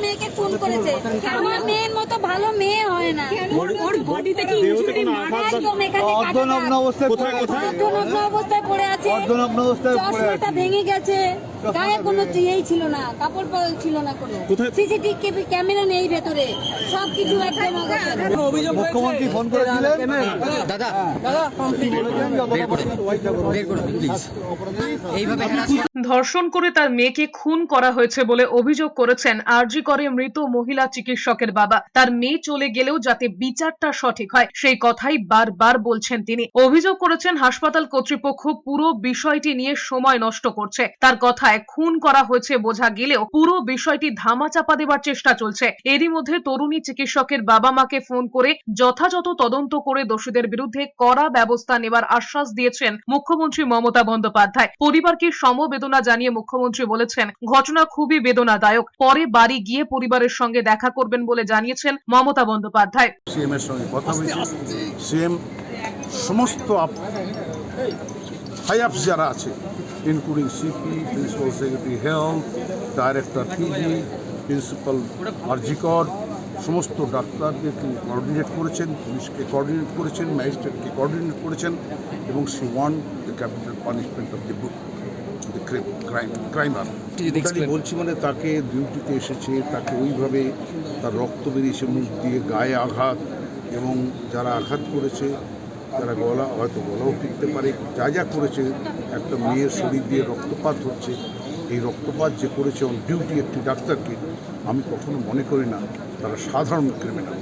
মেয়েকে খুন করেছে। আমার মেয়ের মতো ভালো মেয়ে হয় না। ওর বডিতে কি ইনজুরি একদম এখানে অর্ধনগ্ন অবস্থায় পড়ে আছে। অর্ধনগ্ন অবস্থায় পড়ে আছে, অর্ধনগ্ন অবস্থায় পড়ে আছে। চশমাটা ভেঙে গেছে, গায়ে কোনো ইয়েই ছিল না, কাপড় ছিল না, কোনো সিসিটিভি ক্যামেরা নেই ভেতরে, সবকিছু একদম অবস্থা। মুখ্যমন্ত্রী ফোন করেছিলেন দাদা ধর্ষণ করে তার মেয়েকে খুন করা হয়েছে বলে অভিযোগ করেছেন আরজি করে মৃত মহিলা চিকিৎসকের বাবা। তার মেয়ে চলে গেলেও যাতে বিচারটা সঠিক হয় সেই কথাই বারবার বলছেন তিনি। অভিযোগ করেছেন হাসপাতাল কর্তৃপক্ষ পুরো বিষয়টি নিয়ে সময় নষ্ট করছে। তার কথায় খুন করা হয়েছে বোঝা গেলেও পুরো বিষয়টি ধামাচাপা দেবার চেষ্টা চলছে। এরই মধ্যে তরুণী চিকিৎসকের বাবা মাকে ফোন করে যথাযথ তদন্ত করে দোষীদের বিরুদ্ধে কড়া ব্যবস্থা নেবার আশ্বাস দিয়েছেন মুখ্যমন্ত্রী মমতা বন্দ্যোপাধ্যায়। পরিবারকে সমবেদনা জানিয়ে মুখ্যমন্ত্রী বলেছেন, ঘটনা খুবই বেদনাদায়ক। পরে বাড়ি গিয়ে পরিবারের সঙ্গে দেখা করবেন বলে জানিয়েছেন মমতা বন্দ্যোপাধ্যায়। সিএম এর সঙ্গে কথা হয়েছে। সিএম সমস্ত হাই আপস যারা আছে, including CP, principal secretary health, director PG, principal RG Kar, সমস্ত ডাক্তারদেরকে কোঅর্ডিনেট করেছেন, পুলিশকে কোঅর্ডিনেট করেছেন, ম্যাজিস্ট্রেটকে কোঅর্ডিনেট করেছেন, এবং she won the capital punishment of the criminal. বলছি মানে তাকে ডিউটিতে এসেছে, তাকে ওইভাবে তার রক্ত বেরিয়েছে মুখ দিয়ে, গায়ে আঘাত, এবং যারা আঘাত করেছে তারা হয়তো গলাও টিকতে পারে, যা যা করেছে, একটা মেয়ের শরীর দিয়ে রক্তপাত হচ্ছে। এই রক্তপাত যে করেছে অন ডিউটি একটি ডাক্তারকে, আমি কখনো মনে করি না তারা সাধারণ ক্রিমিনাল।